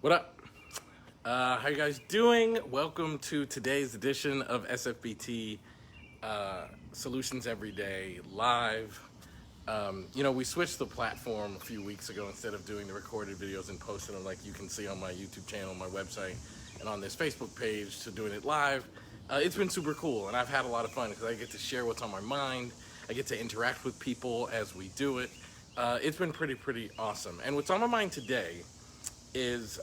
What up? How you guys doing? Welcome to today's edition of SFBT Solutions Every Day Live. We switched the platform a few weeks ago. Instead of doing the recorded videos and posting them like you can see on my YouTube channel, my website, and on this Facebook page, to doing it live. It's been super cool, and I've had a lot of fun because I get to share what's on my mind. I get to interact with people as we do it. It's been pretty awesome. And what's on my mind today is,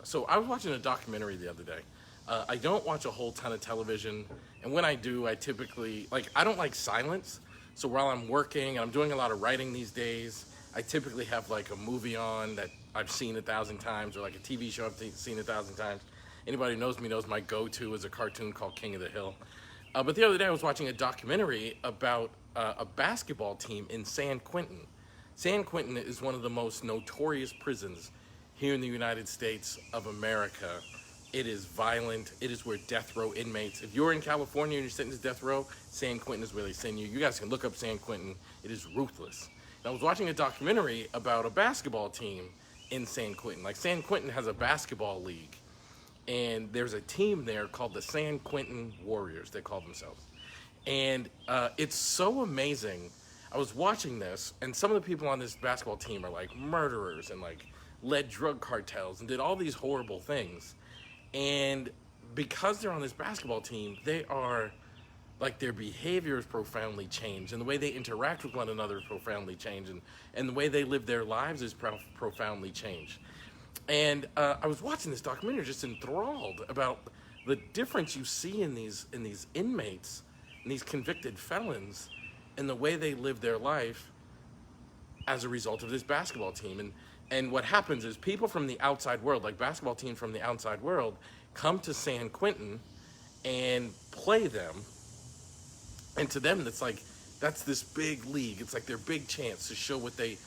so I was watching a documentary the other day. I don't watch a whole ton of television, and when I do, I typically, I don't like silence. So while I'm working, and I'm doing a lot of writing these days, I typically have like a movie on that I've seen 1,000 times, or like a TV show I've seen 1,000 times. Anybody who knows me knows my go-to is a cartoon called King of the Hill. But the other day I was watching a documentary about a basketball team in San Quentin. San Quentin is one of the most notorious prisons here in the United States of America. It is violent. It is where death row inmates, if you're in California and you're sentenced to death row, San Quentin is where they send you. You guys can look up San Quentin. It is ruthless. And I was watching a documentary about a basketball team in San Quentin. Like, San Quentin has a basketball league, and there's a team there called the San Quentin Warriors, they call themselves. And it's so amazing. I was watching this, and some of the people on this basketball team are like murderers and like led drug cartels and did all these horrible things. And because they're on this basketball team, they are like, their behavior is profoundly changed, and the way they interact with one another is profoundly changed, and the way they live their lives is profoundly changed. And I was watching this documentary just enthralled about the difference you see in these inmates and these convicted felons, and the way they live their life as a result of this basketball team. And what happens is, people from the outside world, like basketball teams from the outside world, come to San Quentin and play them. And to them, that's this big league. It's like their big chance to show what they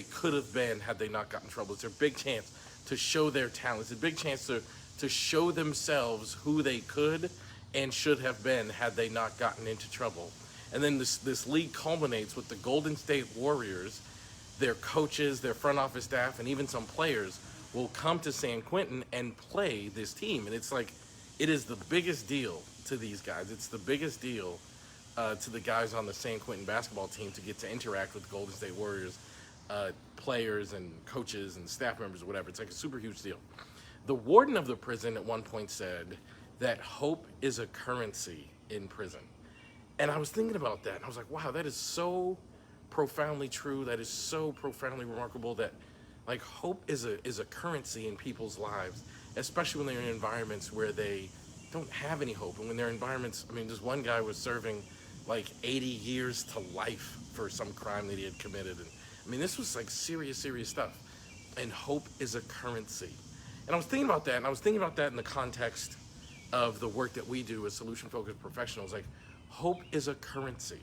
could have been had they not gotten in trouble. It's their big chance to show their talents. It's a big chance to show themselves who they could and should have been had they not gotten into trouble. And then this league culminates with the Golden State Warriors. Their coaches, their front office staff, and even some players will come to San Quentin and play this team. And it's like, it is the biggest deal to these guys. It's the biggest deal to the guys on the San Quentin basketball team to get to interact with Golden State Warriors players and coaches and staff members or whatever. It's like a super huge deal. The warden of the prison at one point said that hope is a currency in prison. And I was thinking about that, and I was like, wow, that is so profoundly true. That is so profoundly remarkable, that like, hope is a currency in people's lives, especially when they're in environments where they don't have any hope. And when they're in environments, I mean, this one guy was serving like 80 years to life for some crime that he had committed. And I mean, this was like serious stuff. And hope is a currency. And I was thinking about that, and I was thinking about that in the context of the work that we do as solution-focused professionals. Like, hope is a currency,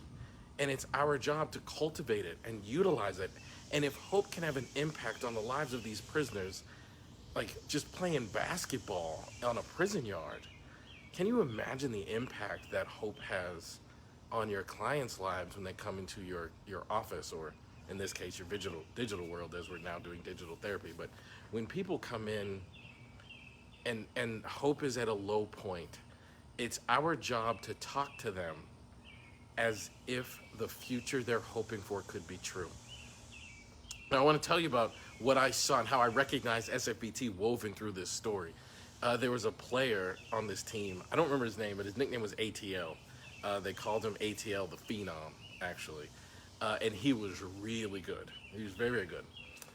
and it's our job to cultivate it and utilize it. And if hope can have an impact on the lives of these prisoners, like just playing basketball on a prison yard, can you imagine the impact that hope has on your clients' lives when they come into your office, or in this case, your digital world, as we're now doing digital therapy. But when people come in and hope is at a low point, it's our job to talk to them as if the future they're hoping for could be true. Now, I want to tell you about what I saw and how I recognized SFBT woven through this story. There was a player on this team. I don't remember his name, but his nickname was ATL. They called him ATL, the Phenom, actually. And he was really good. He was very good.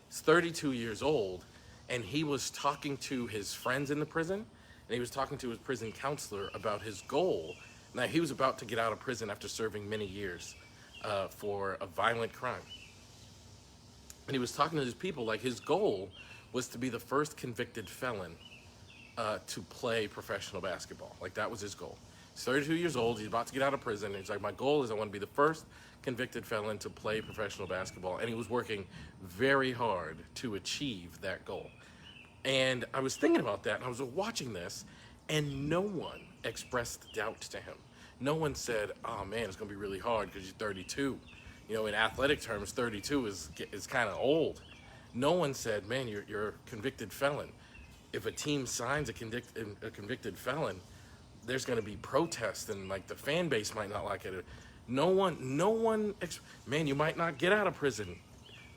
He's 32 years old, and he was talking to his friends in the prison, and he was talking to his prison counselor about his goal. Now, he was about to get out of prison after serving many years for a violent crime. And he was talking to his people, like, his goal was to be the first convicted felon to play professional basketball. Like, that was his goal. He's 32 years old, he's about to get out of prison, and he's like, my goal is I want to be the first convicted felon to play professional basketball. And he was working very hard to achieve that goal. And I was thinking about that, and I was watching this, and no one expressed doubt to him. No one said, oh man, it's gonna be really hard because you're 32. You know, in athletic terms, 32 is kind of old. No one said, man, you're a convicted felon. if a team signs a convicted felon, there's going to be protests and like the fan base might not like it. Man, you might not get out of prison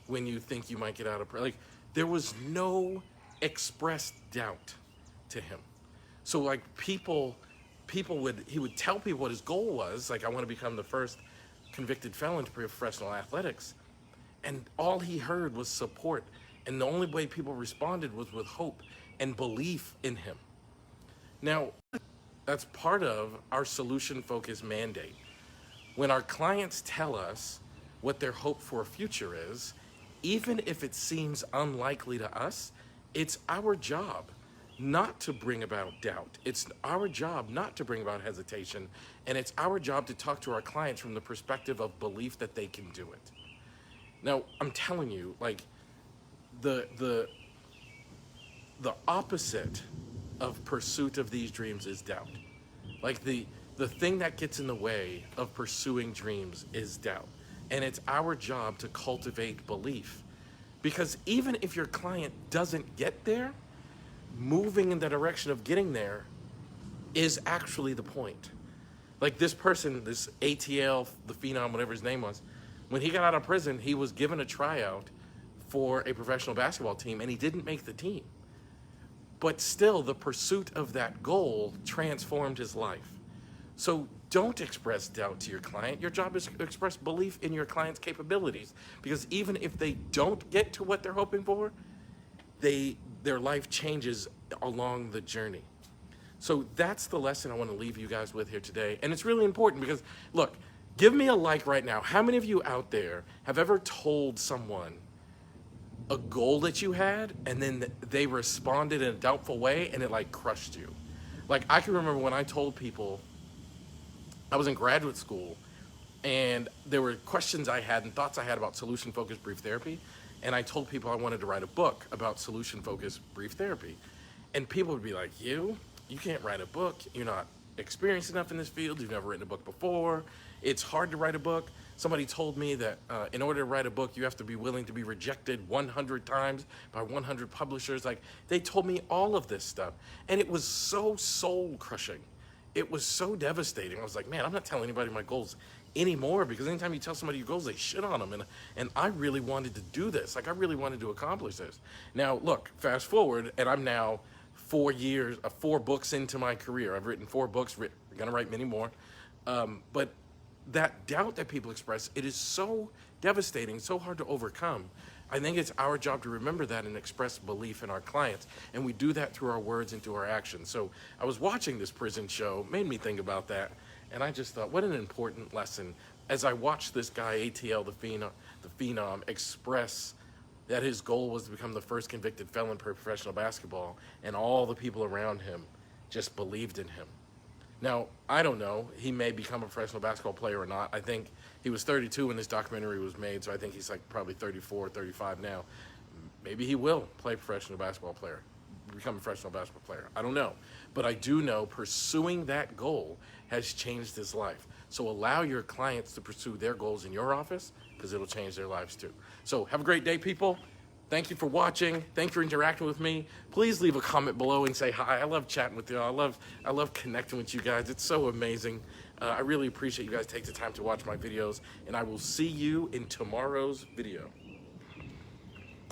when you think you might get out of prison. Like there was no expressed doubt to him. So like he would tell people what his goal was. Like I want to become the first convicted felon to professional athletics. And all he heard was support. And the only way people responded was with hope and belief in him. Now, that's part of our solution-focused mandate. When our clients tell us what their hope for a future is, even if it seems unlikely to us, it's our job not to bring about doubt. It's our job not to bring about hesitation. And it's our job to talk to our clients from the perspective of belief that they can do it. Now, I'm telling you, like, the opposite of pursuit of these dreams is doubt. Like the thing that gets in the way of pursuing dreams is doubt. And it's our job to cultivate belief. Because even if your client doesn't get there, moving in the direction of getting there is actually the point. Like this person, this ATL, the Phenom, whatever his name was, when he got out of prison, he was given a tryout for a professional basketball team and he didn't make the team. But still, the pursuit of that goal transformed his life. So don't express doubt to your client. Your job is to express belief in your client's capabilities. Because even if they don't get to what they're hoping for, their life changes along the journey. So that's the lesson I want to leave you guys with here today. And it's really important because, look, give me a like right now. How many of you out there have ever told someone a goal that you had and then they responded in a doubtful way and it like crushed you? Like I can remember when I told people, I was in graduate school and there were questions I had and thoughts I had about solution-focused brief therapy. And I told people I wanted to write a book about solution-focused brief therapy. And people would be like, you can't write a book. You're not experienced enough in this field. You've never written a book before. It's hard to write a book. Somebody told me that in order to write a book, you have to be willing to be rejected 100 times by 100 publishers. Like they told me all of this stuff. And it was so soul crushing. It was so devastating. I was like, man, I'm not telling anybody my goals anymore because anytime you tell somebody your goals, they shit on them. And I really wanted to do this. Like I really wanted to accomplish this. Now, look, fast forward, and I'm now 4 books into my career. I've written 4 books, gonna write many more. But that doubt that people express, it is so devastating, so hard to overcome. I think it's our job to remember that and express belief in our clients. And we do that through our words and through our actions. So I was watching this prison show, made me think about that. And I just thought, what an important lesson. As I watched this guy, ATL, the Phenom, express that his goal was to become the first convicted felon for professional basketball, and all the people around him just believed in him. Now, I don't know. He may become a professional basketball player or not. I think he was 32 when this documentary was made, so I think he's like probably 34, 35 now. Maybe he will play professional basketball player, become a professional basketball player. I don't know. But I do know pursuing that goal has changed his life. So allow your clients to pursue their goals in your office because it'll change their lives too. So have a great day, people. Thank you for watching. Thanks for interacting with me. Please leave a comment below and say hi. I love chatting with you. I love connecting with you guys. It's so amazing. I really appreciate you guys taking the time to watch my videos, and I will see you in tomorrow's video.